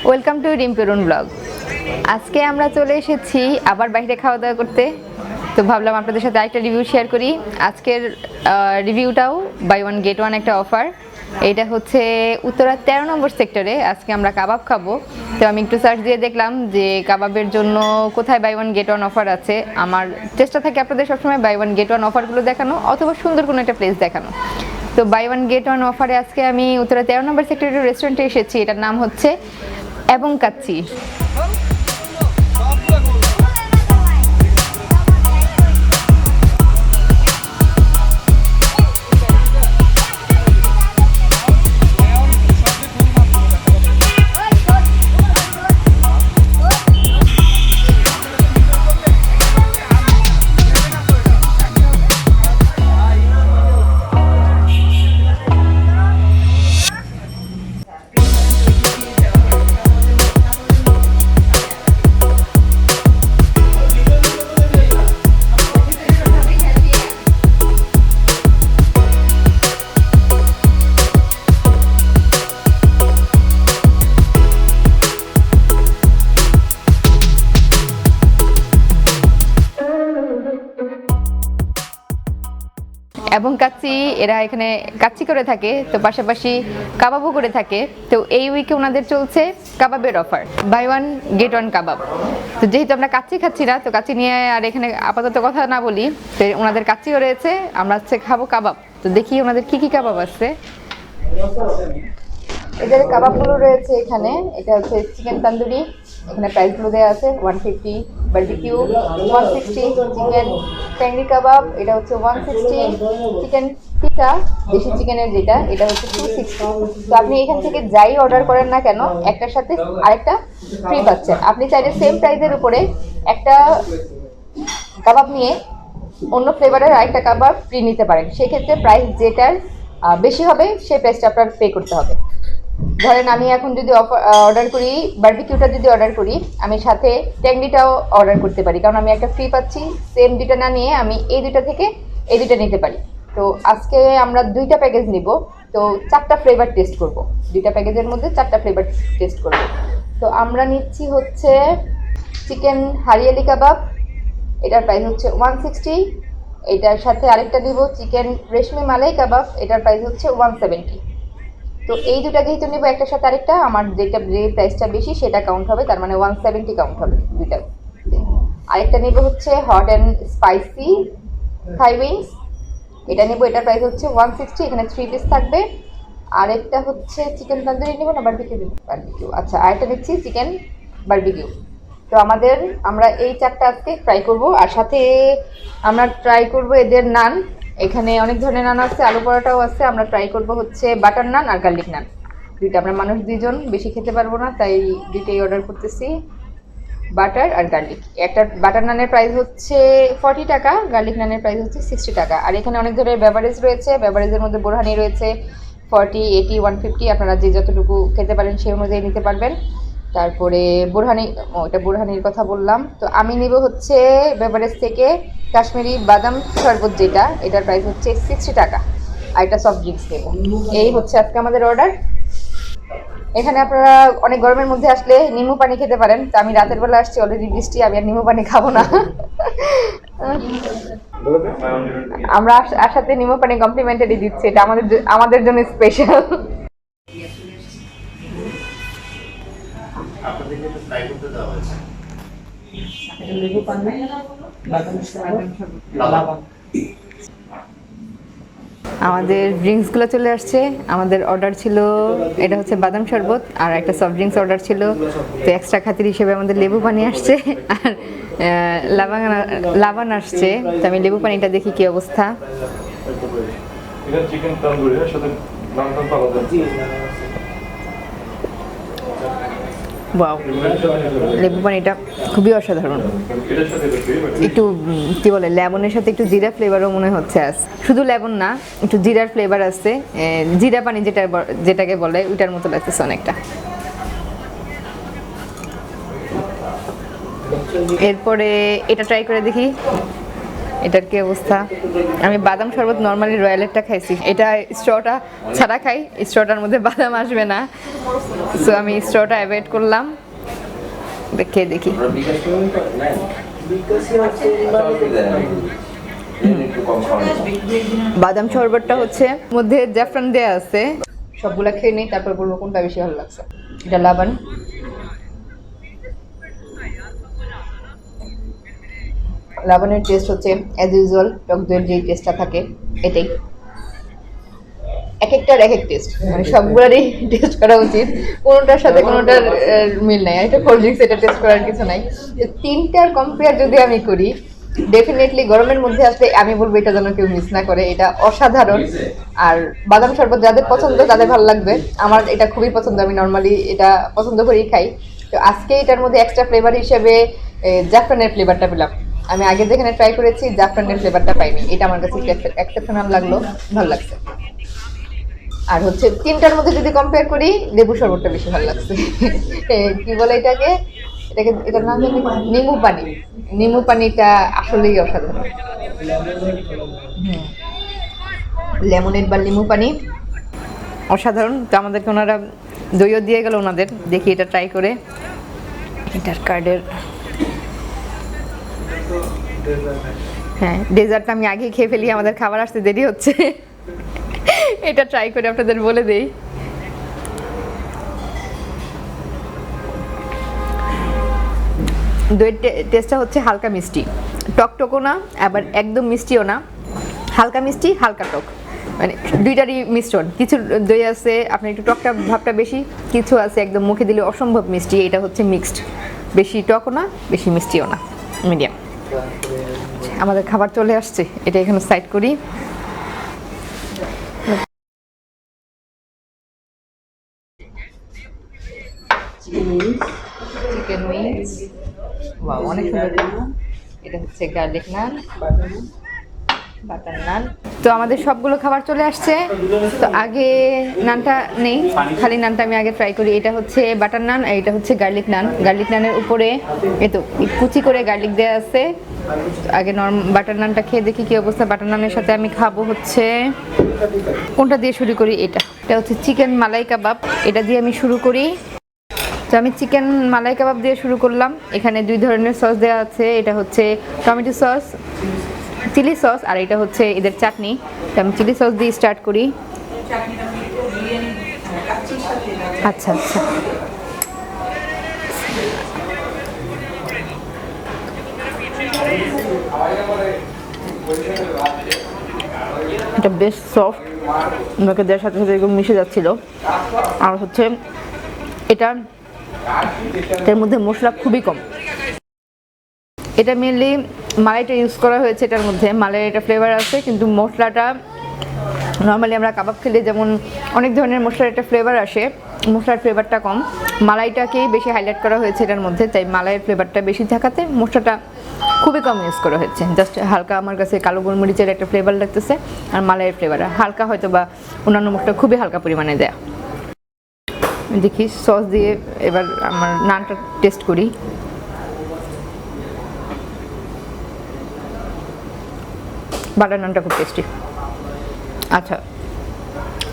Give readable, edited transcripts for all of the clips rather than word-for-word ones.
Welcome to রিম্পুরুন blog. আজকে আমরা চলে এসেছি আবার বাইরে খাওয়া দাওয়া করতে, তো ভাবলাম আপনাদের সাথে আরেকটা রিভিউ শেয়ার করি। আজকের রিভিউটাও বাই ওয়ান গেট ওয়ান একটা অফার। এটা হচ্ছে উত্তরা 13 নম্বর সেক্টরে। আজকে আমরা কাবাব খাবো, তো আমি একটু সার্চ দিয়ে দেখলাম যে কাবাবের জন্য কোথায় buy one get one offer আছে। আমার চেষ্টা থাকে আপনাদের সবসময় বাই ওয়ান গেট ওয়ান অফারগুলো দেখানো অথবা সুন্দর কোনো একটা প্লেস দেখানো। তো বাই ওয়ান গেট ওয়ান অফারে আজকে আমি উত্তরা 13 নম্বর সেক্টরের রেস্টুরেন্টে এসেছি। এটার নাম হচ্ছে এবং কাচ্চি। এবং কাচ্চি এরা এখানে কাচ্চি করে থাকে, তো পাশাপাশি কাবাবও করে থাকে। তো এই উইকে ওনাদের চলছে কাবাবের offer, buy one get one কাবাব। তো যেহেতু আমরা কাচ্চি খাচ্ছি না, তো কাচ্চি নিয়ে আর এখানে আপাতত কথা না বলি। তো ওনাদের কাচ্চিও রয়েছে, আমরা হচ্ছে খাবো কাবাব। তো দেখি ওনাদের কি কি কাবাব আছে। এদের কাবাবগুলো রয়েছে এখানে। এটা হচ্ছে চিকেন তান্দুরি, এখানে প্রাইসগুলো দেওয়া আছে 150, বারবিকিউ 160, চিকেন ট্যাংরি কাবাব এটা হচ্ছে 160, চিকেন টিকা দেশি চিকেনের যেটা এটা হচ্ছে 260। তো আপনি এখান থেকে যাই অর্ডার করেন না কেন একটার সাথে আরেকটা ফ্রি পাচ্ছেন। আপনি চাইলে সেম প্রাইসের উপরে একটা কাবাব নিয়ে অন্য ফ্লেভারের আরেকটা কাবাব ফ্রি নিতে পারেন। সেক্ষেত্রে প্রাইস যেটার বেশি হবে সেই প্রাইসটা আপনার পে করতে হবে। ধরেন আমি এখন যদি অর্ডার করি বারবিকিউটা, যদি অর্ডার করি আমি সাথে ট্যাংরিটাও অর্ডার করতে পারি, কারণ আমি একটা ফ্রি পাচ্ছি। সেম দুইটা না নিয়ে আমি এই দুইটা থেকে এই দুইটা নিতে পারি। তো আজকে আমরা দুইটা প্যাকেজ নিব, তো 4টা ফ্লেভার টেস্ট করব। দুইটা প্যাকেজের মধ্যে 4টা ফ্লেভার টেস্ট করব। তো আমরা নিচ্ছি হচ্ছে চিকেন হারিয়ালি কাবাব, এটার প্রাইস হচ্ছে 160। এটার সাথে আরেকটা নিব চিকেন রেশমি মালাই কাবাব, এটার প্রাইস হচ্ছে 170। তো এই দুটা যেহেতু নিব একটার সাথে আরেকটা, আমার যেটা যে প্রাইসটা বেশি সেটা কাউন্ট হবে, তার মানে 170 কাউন্ট হবে দুইটা। আরেকটা নিব হচ্ছে hot and spicy Thai wings, এটা নিব, এটার প্রাইস হচ্ছে 160। এখানে 3 পিস থাকবে। আরেকটা হচ্ছে চিকেন তন্দুরি নিব না বারবিকিউ? বারবিকিউ, আচ্ছা। আরেকটা নিচ্ছি চিকেন বারবিকিউ। তো আমরা এই 4টা আজকে ট্রাই করব। আর সাথে আমরা ট্রাই করব এদের নান। এখানে অনেক ধরনের নান আছে, আলু পরোটাও আছে। আমরা ট্রাই করব হচ্ছে বাটার নান আর গার্লিক নান দুইটা। আমরা মানুষ 2জন, বেশি খেতে পারবো না, তাই দুইটাই অর্ডার করতেছি, বাটার আর গার্লিক। একটা বাটার নানের প্রাইস হচ্ছে 40 টাকা, গার্লিক নানের প্রাইস হচ্ছে 60 টাকা। আর এখানে অনেক ধরনের বেভারেজ রয়েছে, বেভারেজের মধ্যে বোরহানি রয়েছে 40, 80, 150। আপনারা যে যতটুকু খেতে পারেন সেই অনুযায়ী নিতে পারবেন। তারপরে বোরহানি, ওইটা বোরহানির কথা বললাম। তো আমি নিব হচ্ছে বেভারেজ থেকে কাশ্মীরি বাদাম শরবত, যেটা এটার প্রাইস হচ্ছে 60 টাকা। আর এটা সফট ড্রিঙ্কস নেব। এই হচ্ছে আজকে আমাদের অর্ডার। এখানে আপনারা অনেক গরমের মধ্যে আসলে নিম্বু পানি খেতে পারেন। তো আমি রাতের বেলা আসছি, অলরেডি বৃষ্টি, আমি আর নিম্বু পানি খাবো না। আমরা আসাতে নিম্বু পানি কমপ্লিমেন্টারি দিচ্ছি, এটা আমাদের জন্য স্পেশাল। আমাদের ড্রিঙ্কসগুলো চলে আসছে। আমাদের অর্ডার ছিল, এটা হচ্ছে বাদাম শরবত আর একটা সফট ড্রিঙ্কস অর্ডার ছিল। তো এক্সট্রা খাতির হিসেবে আমাদের লেবু পানি আসছে আর লাবান আসছে। তো আমি লেবু পানিটা দেখি কি অবস্থা। ওয়াও, লেবু পানিটা খুবই অসাধারণ। একটু কি বলে, লেমনের সাথে একটু জিরা ফ্লেভারও মনে হচ্ছে। শুধু লেমন না, একটু জিরার ফ্লেভার আছে। জিরা পানি যেটাকে বলে ওইটার মতো লাগতেছে অনেকটা। এরপরে এটা ট্রাই করে দেখি। এটার কি অবস্থা। আমি বাদাম শরবত নর্মালি রয়্যালেরটা খাইছি, এটা স্ট্রটা ছাড়া খাই, স্ট্রটার মধ্যে বাদাম আসবে না, সো আমি স্ট্রটা অ্যাভয়েড করলাম। দেখে দেখি বাদাম শরবতটা হচ্ছে মধ্যে জাফরান দেয়া আছে, সবগুলা খেয়ে নিই তারপর বলবো কোনটা বেশি ভালো লাগছে। এটা লাবান, লাবানের টেস্ট হচ্ছে অ্যাজ ইউজুয়াল টক দইয়ের যে টেস্টটা থাকে এটাই, এক একটার এক এক টেস্ট, মানে সবগুলোরই টেস্ট করা উচিত, কোনোটার সাথে কোনোটার মিল নাই। এটা কোল্ড ড্রিঙ্কস, এটা টেস্ট করার কিছু নাই। তিনটার কম্পেয়ার যদি আমি করি, ডেফিনেটলি গরমের মধ্যে আসলে আমি বলবো এটা যেন কেউ মিস না করে, এটা অসাধারণ। আর বাদাম শরবত যাদের পছন্দ তাদের ভালো লাগবে, আমার এটা খুবই পছন্দ, আমি নর্মালি এটা পছন্দ করেই খাই। তো আজকে এটার মধ্যে এক্সট্রা ফ্লেভার হিসেবে জাফরানের ফ্লেভারটা পেলাম, আমি আগে যেখানে ট্রাই করেছি জাফরানের ফ্লেভারটা পাইনি, এটা আমার কাছে এক্সেপশনাল লাগলো, ভালো লাগছে। আর হচ্ছে তিনটার মধ্যে যদি কম্পেয়ার করি, লেবু শরবতটা বেশি ভালো লাগছে। কি বলে এটাকে, এটার নাম জানি নিমু পানি, নিমু পানিটা আসলেই অসাধারণ। লেমনেড বা নিমু পানি অসাধারণ। তো আমাদেরকে ওনারা দইও দিয়ে গেল ওনাদের, দেখি এটা ট্রাই করে। এটার কার্ডের, হ্যাঁ ডেজার্টটা আমি আগে খেয়ে ফেলি, আমাদের খাবার আসতে দেরি হচ্ছে। এটা ট্রাই করে আপনাদের বলে দেই। দইয়ের টেস্টটা হচ্ছে হালকা মিষ্টি, টকটকও না আবার একদম মিষ্টিও না, হালকা মিষ্টি হালকা টক, মানে দুইটারই মিশ্রণ। কিছু দই আছে আপনার একটু টকটা ভাবটা বেশি, কিছু আছে একদম মুখে দিলে অসম্ভব মিষ্টি, এটা হচ্ছে মিক্সড, বেশি টকও না বেশি মিষ্টিও না, মিডিয়াম। আমাদের খাবার চলে আসছে, এটা এখানে সাইড করি। চিকেন উইংস, ওয়াও অনেক সুন্দর। এটা হচ্ছে গার্লিক নান, বাটার নান। তো আমাদের সবগুলো খাবার চলে আসছে। তো আগে নানটা নেই, খালি নানটা আমি আগে ট্রাই করি। এটা হচ্ছে বাটার নান আর এটা হচ্ছে গার্লিক নান। গার্লিক নানের উপরে এতো কুচি করে গার্লিক দেওয়া আছে। আগে বাটার নানটা খেয়ে দেখি কি অবস্থা। বাটার নানের সাথে আমি খাবো হচ্ছে, কোনটা দিয়ে শুরু করি, এটা হচ্ছে চিকেন মালাই কাবাব, এটা দিয়ে আমি শুরু করি। তো আমি চিকেন মালাই কাবাব দিয়ে শুরু করলাম। এখানে দুই ধরনের সস দেওয়া আছে, এটা হচ্ছে টমেটো সস, চিলি সস, আর এটা হচ্ছে এদের চাটনি। তো আমি চিলি সস দিয়ে স্টার্ট করি। আচ্ছা আচ্ছা, এটা বেশ সফট, আমাকে দেওয়ার সাথে সাথে এরকম মিশে যাচ্ছিল। আর হচ্ছে এটার মধ্যে মশলা খুবই কম, এটা মেনলি মালাইটা ইউজ করা হয়েছে, এটার মধ্যে মালাই এটা ফ্লেভার আছে, কিন্তু মশলাটা নর্মালি আমরা কাবাব খেলে যেমন অনেক ধরনের মশলার একটা ফ্লেভার আসে, মশলার ফ্লেভারটা কম, মালাইটাকেই বেশি হাইলাইট করা হয়েছে এটার মধ্যে, তাই মালাইয়ের ফ্লেভারটা বেশি থাকাতে মশলাটা খুবই কম ইউজ করা হয়েছে। জাস্ট হালকা আমার কাছে কালো গোলমরিচের একটা ফ্লেভার লাগতেছে, আর মালাইয়ের ফ্লেভার হালকা, হয়তো বা অন্যান্য মশলা খুবই হালকা পরিমাণে দেয়া। দেখি সস দিয়ে এবার আমার নানটা টেস্ট করি। বাটার নানটা খুব টেস্টি। আচ্ছা,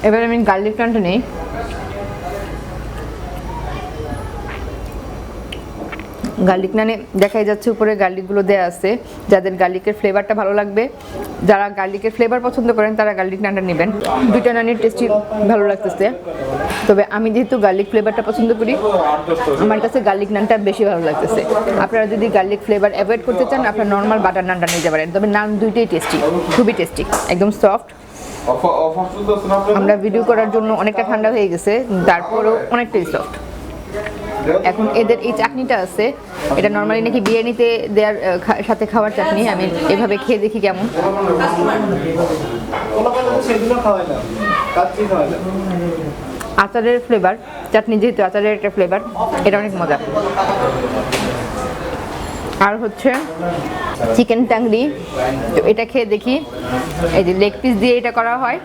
এবার আমি গার্লিক নানটা নেই। গার্লিক নানে দেখাই যাচ্ছে উপরে গার্লিকগুলো দেওয়া আছে, যাদের গার্লিকের ফ্লেভারটা ভালো লাগবে, যারা গার্লিকের ফ্লেভার পছন্দ করেন তারা গার্লিক নানটা নেবেন। দুইটা নানের টেস্টি ভালো লাগতেছে, তবে আমি যেহেতু গার্লিক ফ্লেভারটা পছন্দ করি, আমার কাছে গার্লিক নানটা বেশি ভালো লাগতেছে। আপনারা যদি গার্লিক ফ্লেভার অ্যাভয়েড করতে চান, আপনারা নর্মাল বাটার নানটা নিতে পারেন, তবে নান দুইটাই টেস্টি, খুবই টেস্টি, একদম সফট। আমরা ভিডিও করার জন্য অনেকটা ঠান্ডা হয়ে গেছে, তারপরও অনেকটাই সফট। এখন এদের এই চাটনিটা আছে, এটা নর্মালি নাকি বিরিয়ানিতে দেওয়ার সাথে খাওয়ার চাটনি, আমি এভাবে খেয়ে দেখি কেমন। আচারের ফ্লেভার, চাটনি যেহেতু আচারের একটা ফ্লেভার, এটা অনেক মজা। আর হচ্ছে চিকেন টাংরি, তো এটা খেয়ে দেখি, এই যে লেগ পিস দিয়ে এটা করা হয়,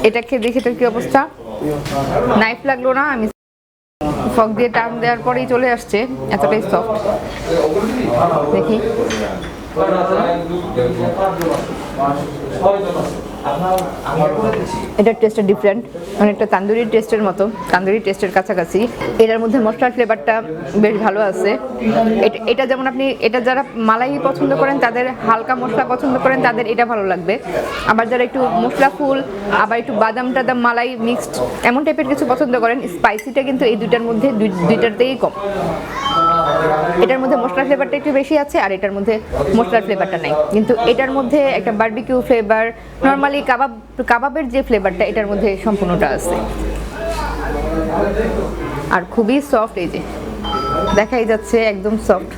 এটা খেয়ে দেখি এটার কি অবস্থা। নাইফ লাগলো না, আমি ফক দিয়ে টান দেওয়ার পরেই চলে আসছে, এতটাই সফট। দেখি এটার টেস্টটা ডিফারেন্ট, অনেকটা তান্দুরি টেস্টের মতো, তান্দুরি টেস্টের কাছাকাছি। এটার মধ্যে মশলার ফ্লেভারটা বেশ ভালো আছে। এটা যেমন আপনি এটা যারা মালাই পছন্দ করেন, তাদের হালকা মশলা পছন্দ করেন, তাদের এটা ভালো লাগবে। আবার যারা একটু মশলা ফুল, আবার একটু বাদাম টাদাম মালাই মিক্সড এমন টাইপের কিছু পছন্দ করেন, স্পাইসিটা কিন্তু এই দুইটার মধ্যে দুইটারতেই কম। এটার মধ্যে মশলার ফ্লেভারটা একটু বেশি আছে, আর এটার মধ্যে মশলার ফ্লেভারটা নাই। কিন্তু এটার মধ্যে একটা বারবিকিউ ফ্লেভার, নর্মালি কাবাবের যে ফ্লেভারটা এটার মধ্যে সম্পূর্ণটা আছে। আর খুবই সফট, এই যে দেখাই যাচ্ছে একদম সফট।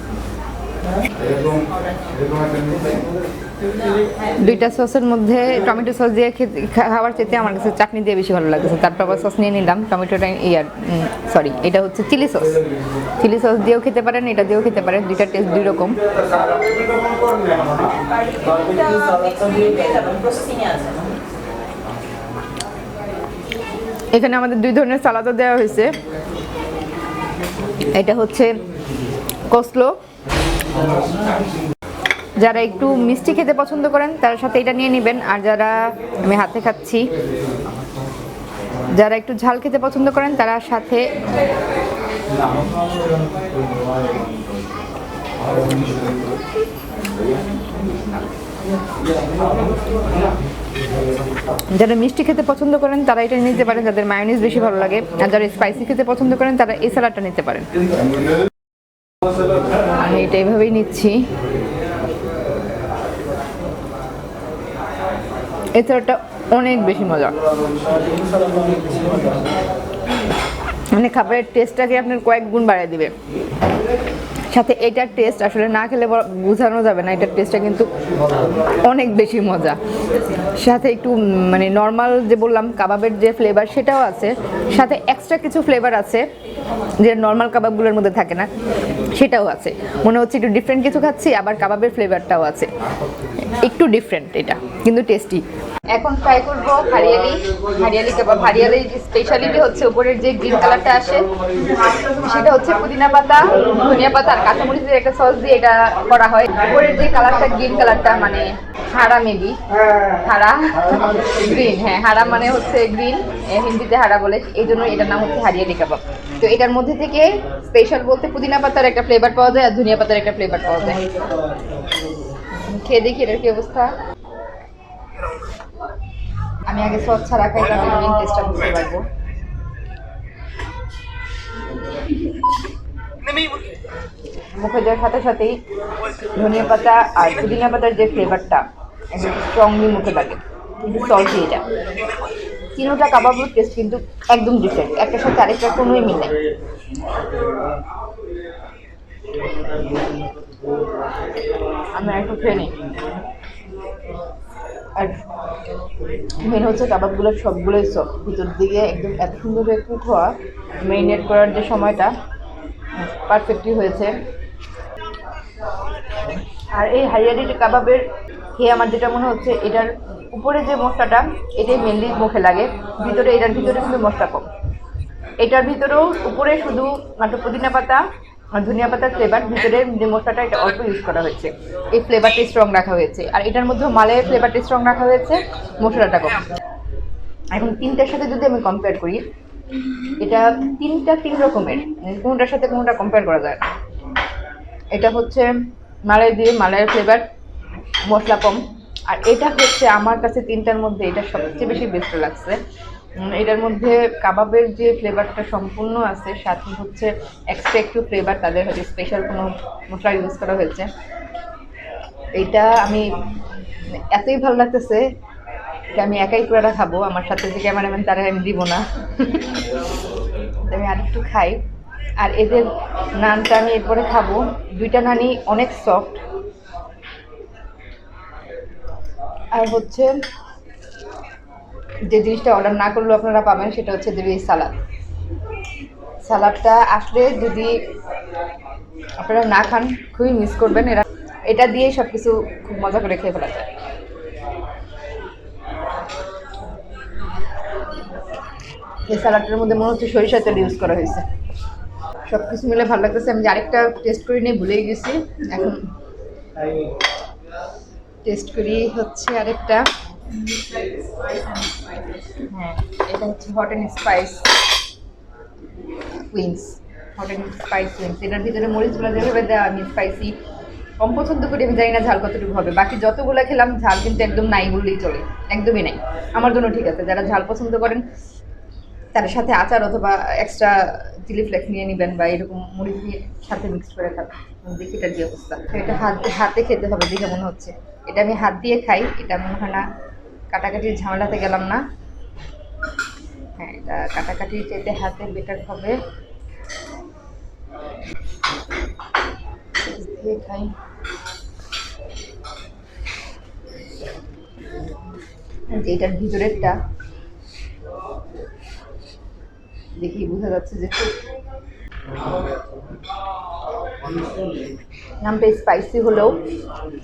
দুইটা সসের মধ্যে টমেটো সস দিয়ে খাওয়ার চাইতে আমার কাছে চাটনি দিয়ে বেশি ভালো লাগছে। তারপর আবার সস নিয়ে নিলাম টমেটোটা, সরি এটা হচ্ছে চিলি সস। চিলি সস দিয়েও খেতে পারেন, এটা দিয়েও খেতে পারেন, দুইটা টেস্ট দুই রকম। এখানে আমাদের দুই ধরনের সালাদও দেওয়া হয়েছে। এটা হচ্ছে কসলো, যারা একটু মিষ্টি খেতে পছন্দ করেন তার সাথে এটা নিয়ে নেবেন। আর যারা, আমি হাতে খাচ্ছি, যারা একটু ঝাল খেতে পছন্দ করেন তারা সাথে যারা মিষ্টি খেতে পছন্দ করেন তারা এটা নিতে পারেন, যাদের মায়োনিজ বেশি ভালো লাগে। আর যারা স্পাইসি খেতে পছন্দ করেন তারা এই সালাডটা নিতে পারেন। আমি এটা এইভাবেই নিচ্ছি। এই সালাডটা অনেক বেশি মজা, মানে খাবারের টেস্টটাকে আপনার কয়েক গুণ বাড়িয়ে দিবে। সাথে এটার টেস্ট আসলে না খেলে বোঝানো যাবে না, এটার টেস্টটা কিন্তু অনেক বেশি মজা। সাথে একটু মানে নর্মাল যে বললাম কাবাবের যে ফ্লেভার সেটাও আছে, সাথে এক্সট্রা কিছু ফ্লেভার আছে যে নর্মাল কাবাবগুলোর মধ্যে থাকে না, সেটাও আছে। মনে হচ্ছে একটু ডিফারেন্ট কিছু খাচ্ছি, আবার কাবাবের ফ্লেভারটাও আছে, একটু ডিফারেন্ট এটা, কিন্তু টেস্টি। এখন ট্রাই করবো হারিয়ালি কাবাব। হারিয়ালির স্পেশালিটি হচ্ছে উপরের যে গ্রিন কালারটা আসে সেটা হচ্ছে পুদিনা পাতা, ধনিয়া পাতা আর কাঁচামরিচের একটা সস দিয়ে এটা করা হয়। উপরের যে কালারটা গ্রিন কালারটা মানে হারা, মেবি হারা গ্রিন, হ্যাঁ হারা মানে হচ্ছে গ্রিন, হিন্দিতে হারা বলে, এই জন্য এটার নাম হচ্ছে হারিয়ালি কাবাব। তো এটার মধ্যে থেকে স্পেশাল বলতে পুদিনা পাতার একটা ফ্লেভার পাওয়া যায় আর ধনিয়া পাতার একটা ফ্লেভার পাওয়া যায়। খেয়ে দেখি এটার কি অবস্থা। আমি আগে সস ছাড়া খাই, তাহলে মেইন টেস্টটা বুঝতে পারবো। মুখে দেওয়ার সাথে সাথেই ধনিয়া পাতা আর পুদিনা পাতার যে ফ্লেভারটা একদম স্ট্রংলি মুখে লাগে, কিন্তু সল্টি এটা। তিনোটা কাবাবের টেস্ট কিন্তু একদম ডিফারেন্ট, একটার সাথে আরেকটার কোনোই মিল নেই। আমি একটু খেয়ে নিই। আর মেন হচ্ছে কাবাবগুলোর সবগুলোই সফট, ভিতর দিকে একদম এত সুন্দর হয়ে কুক হওয়া, মেরিনেট করার যে সময়টা পারফেক্টলি হয়েছে। আর এই হারিয়ালি কাবাবের খেয়ে আমার যেটা মনে হচ্ছে, এটার উপরে যে মশলাটা এটাই মেনলি মুখে লাগে, ভিতরে এটার ভিতরে কিন্তু মশলা কম। এটার ভিতরেও উপরে শুধু মাত্র পুদিনা পাতা আর ধনিয়া পাতার ফ্লেভার, ভিতরের যে মশলাটা এটা অল্প ইউজ করা হয়েছে, এই ফ্লেভারটা স্ট্রং রাখা হয়েছে। আর এটার মধ্যে মালাইয়ের ফ্লেভারটা স্ট্রং রাখা হয়েছে, মশলাটা কম। এখন তিনটার সাথে যদি আমি কম্পেয়ার করি, এটা তিন রকমের, কোনটার সাথে কোনটা কম্পেয়ার করা যায় না। এটা হচ্ছে মালাই দিয়ে, মালাইয়ের ফ্লেভার, মশলা কম। আর এটা হচ্ছে আমার কাছে তিনটার মধ্যে এটা সবচেয়ে বেশি বেস্ট লাগছে। এটার মধ্যে কাবাবের যে ফ্লেভারটা সম্পূর্ণ আছে, সাথে হচ্ছে এক্সট্রা একটু ফ্লেভার, তাদের হয়তো স্পেশাল কোনো মশলা ইউজ করা হয়েছে। এটা আমি এতই ভালো লাগতেছে যে আমি একাই পুরোটা খাবো, আমার সাথে যে ক্যামেরাম্যান তারা আমি দিব না। আমি আরেকটু খাই। আর এদের নানটা আমি এরপরে খাবো, দুইটা নানই অনেক সফট। আর হচ্ছে যে জিনিসটা অর্ডার না করলেও আপনারা পাবেন সেটা হচ্ছে যে এই সালাদটা আসলে যদি আপনারা না খান খুবই মিস করবেন। এটা দিয়েই সব কিছু খুব মজা করে খেয়ে ফেলা যায়। এই সালাডটার মধ্যে মনে হচ্ছে সরিষার তেল ইউজ করা হয়েছে। সব কিছু মিলে ভালো লাগতেছে। আমি আরেকটা টেস্ট করে নিয়ে ভুলেই গেছি এখন। টেস্ট করি হচ্ছে আরেকটা। হ্যাঁ, এটা হচ্ছে hot and spice wings. Hot and spice wings, এটার ভিতরে মরিচগুলো যেভাবে দেওয়া, আমি স্পাইসি কম পছন্দ করি। আমি জানি না ঝাল কতটুকু হবে, বাকি যতগুলো খেলাম ঝাল কিন্তু একদম নাই বললেই চলে, একদমই নাই। আমার জন্য ঠিক আছে, যারা ঝাল পছন্দ করেন তার সাথে আচার অথবা এক্সট্রা চিলি ফ্লেক্স নিয়ে নেবেন বা এরকম মরিচ দিয়ে সাথে মিক্স করে খাবেন। দেখি এটার কি অবস্থা। এটা হাতে খেতে হবে দেখে মনে হচ্ছে। এটা আমি হাত দিয়ে খাই, এটা মনে হয় না কাটাকাটির ঝামেলাতে গেলাম না। হ্যাঁ, এটা কাটাকাটির চেতে হাতে বেটার হবে। দিয়ে খাই। যে এটার ভিতরেরটা দেখি বোঝা যাচ্ছে যে নামটা স্পাইসি হলেও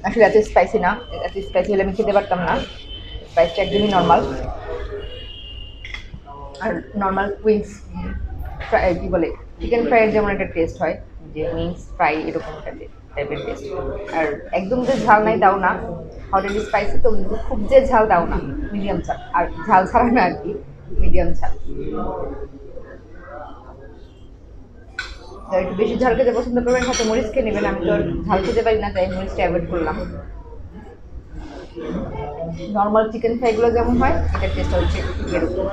আসলে এত স্পাইসি না। এত স্পাইসি হলে আমি খেতে পারতাম না। স্পাইসটা একদমই নর্মাল। আর নর্মাল উইংস ফ্রাই, কী বলে, চিকেন ফ্রাইয়ের যেমন একটা টেস্ট হয়, যে উইংস ফ্রাই এরকম একটা টাইপের টেস্ট। আর একদম যে ঝাল নাই তাও না, হট অ্যান্ড স্পাইসি তো, খুব যে ঝাল তাও না, মিডিয়াম ঝাল। আর ঝাল ছাড়া না আর কি, মিডিয়াম ঝাল। একটু বেশি ঝাল খেতে পছন্দ করবেন, সাথে মরিচ খেয়ে নেবেন। আমি তো আর ঝাল খেতে পারি না, তাই মরিচটা অ্যাভয়েড করলাম। নর্মাল চিকেন ফ্রাইগুলো যেমন হয়, এটার টেস্ট হচ্ছে এরকম।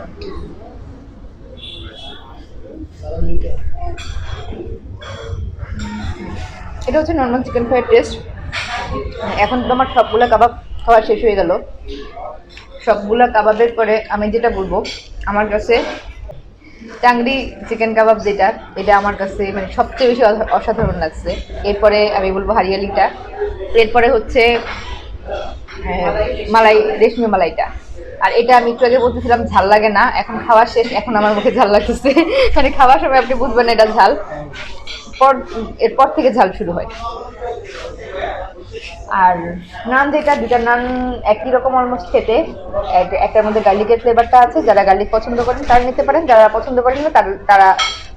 এটা হচ্ছে নর্মাল চিকেন ফ্রাইয়ের টেস্ট। এখন তো আমার সবগুলো কাবাব খাওয়া শেষ হয়ে গেল। সবগুলো কাবাবের পরে আমি যেটা বলবো, আমার কাছে টাংরি চিকেন কাবাব যেটা, এটা আমার কাছে মানে সবচেয়ে বেশি অসাধারণ লাগছে। এরপরে আমি বলবো হারিয়ালিটা, এরপরে হচ্ছে মালাই, রেশমি মালাইটা। আর এটা আমি একটু আগে বলতেছিলাম ঝাল লাগে না, এখন খাওয়া শেষ, এখন আমার মুখে ঝাল লাগতেছে। মানে খাওয়ার সময় আপনি বুঝবেন এটা ঝাল, এরপর থেকে ঝাল শুরু হয়। আর নান যেটা, দুটা নান একই রকম অলমোস্ট খেতে। একটার মধ্যে গার্লিকের ফ্লেভারটা আছে, যারা গার্লিক পছন্দ করেন তারা নিতে পারেন, যারা পছন্দ করেন না তারা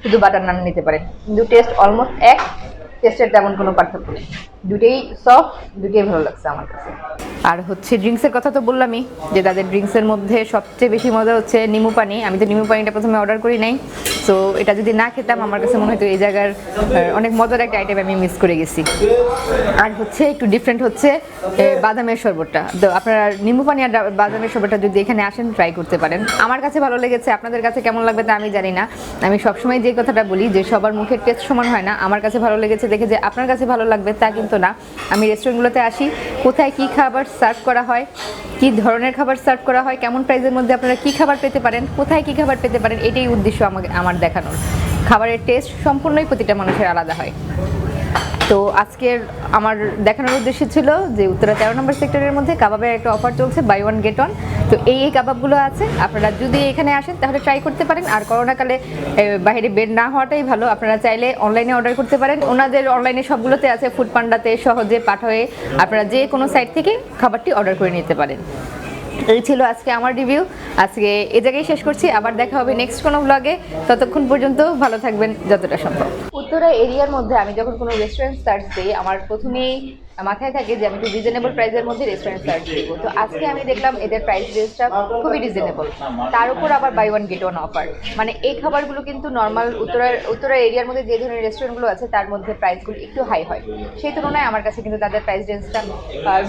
শুধু বাটার নান নিতে পারেন। কিন্তু টেস্ট অলমোস্ট এক, টেস্টের তেমন কোনো পার্থক্য নেই। দুটোই সফট, দুটোই ভালো লাগছে আমার কাছে। আর হচ্ছে ড্রিঙ্কসের কথা তো বললামই, যে তাদের ড্রিঙ্কসের মধ্যে সবচেয়ে বেশি মজা হচ্ছে নিমু পানি। আমি তো নিমু পানিটা প্রথমে অর্ডার করি নাই, তো এটা যদি না খেতাম আমার কাছে মনে হতো এই জায়গার অনেক মজার একটা আইটেম আমি মিস করে গেছি। আর হচ্ছে একটু ডিফারেন্ট হচ্ছে বাদামের শরবতটা। তো আপনারা নিম্বু পানি আর বাদামের শরবতটা যদি এখানে আসেন ট্রাই করতে পারেন। আমার কাছে ভালো লেগেছে, আপনাদের কাছে কেমন লাগবে তা আমি জানি না। আমি সবসময় যে কথাটা বলি যে সবার মুখের টেস্ট সমান হয় না। আমার কাছে ভালো লেগেছে দেখে যে আপনার কাছে ভালো লাগবে তা কিন্তু না। আমি রেস্টুরেন্টগুলোতে আসি, কোথায় কী খাবার সার্ভ করা হয়, কী ধরনের খাবার সার্ভ করা হয়, কেমন প্রাইসের মধ্যে আপনারা কী খাবার পেতে পারেন, কোথায় কী খাবার পেতে পারেন, এটাই উদ্দেশ্য আমার দেখানোর। খাবারের টেস্ট সম্পূর্ণই প্রতিটা মানুষের আলাদা হয়। তো আজকের আমার দেখানোর উদ্দেশ্য ছিল যে উত্তরা 13 নম্বর সেক্টরের মধ্যে কাবাবের একটা অফার চলছে, বাই ওয়ান গেট ওয়ান। তো এই কাবাবগুলো আছে, আপনারা যদি এখানে আসেন তাহলে ট্রাই করতে পারেন। আর করোনাকালে বাইরে বের না হওয়াটাই ভালো, আপনারা চাইলে অনলাইনে অর্ডার করতে পারেন। ওনাদের অনলাইনে সবগুলোতে আছে, ফুড পান্ডাতে সহজে পাঠায়ে আপনারা যে কোনো সাইট থেকে খাবারটি অর্ডার করে নিতে পারেন। এই ছিল আজকে আমার রিভিউ। আজকে এ জায়গায় শেষ করছি, আবার দেখা হবে নেক্সট কোনো ব্লগে। ততক্ষণ পর্যন্ত ভালো থাকবেন যতটা সম্ভব। উত্তরা এরিয়ার মধ্যে আমি যখন কোনো রেস্টুরেন্ট সার্চ দিই, আমার প্রথমেই মাথায় থাকে যে আমি একটু রিজনেবল প্রাইসের মধ্যে রেস্টুরেন্ট সার্চ দিব। তো আজকে আমি দেখলাম এদের প্রাইস রেঞ্জটা খুবই রিজনেবল, তার উপর আবার buy one get one offer. মানে এই খাবারগুলো কিন্তু নর্মাল উত্তরা এরিয়ার মধ্যে যে ধরনের রেস্টুরেন্টগুলো আছে তার মধ্যে প্রাইসগুলো একটু হাই হয়, সেই তুলনায় আমার কাছে কিন্তু তাদের প্রাইস রেঞ্জটা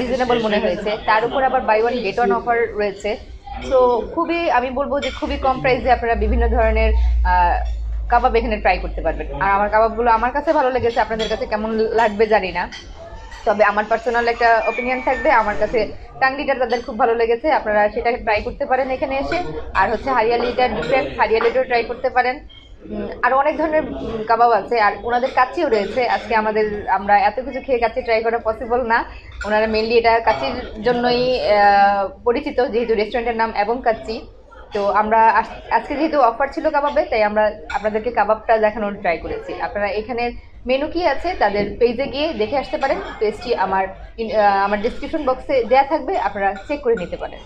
রিজনেবল মনে হয়েছে। তার উপর আবার buy one get one offer রয়েছে। সো খুবই, আমি বলবো যে খুবই কম প্রাইসে আপনারা বিভিন্ন ধরনের কাবাব এখানে ট্রাই করতে পারবেন। আর আমার কাবাবগুলো আমার কাছে ভালো লেগেছে, আপনাদের কাছে কেমন লাগবে জানি না, তবে আমার পার্সোনাল একটা অপিনিয়ন থাকবে। আমার কাছে টাংরিটা তাদের খুব ভালো লেগেছে, আপনারা সেটাকে ট্রাই করতে পারেন এখানে এসে। আর হচ্ছে হারিয়ালিটা ডিফারেন্ট, হারিয়ালিটাও ট্রাই করতে পারেন। আরও অনেক ধরনের কাবাব আছে, আর ওনাদের কাচ্চিও রয়েছে। আজকে আমরা এত কিছু খেয়ে কাচ্চি ট্রাই করা পসিবল না। ওনারা মেনলি এটা কাচ্চির জন্যই পরিচিত, যেহেতু রেস্টুরেন্টের নাম এবং কাচ্চি। তো আমরা আজকে যেহেতু অফার ছিল কাবাবে, তাই আমরা আপনাদেরকে কাবাবটা দেখানোর ট্রাই করেছি। আপনারা এখানে মেনু কি আছে তাদের পেজে গিয়ে দেখে আসতে পারেন। পেজটি আমার ডিসক্রিপশন বক্সে দেওয়া থাকবে, আপনারা চেক করে নিতে পারেন।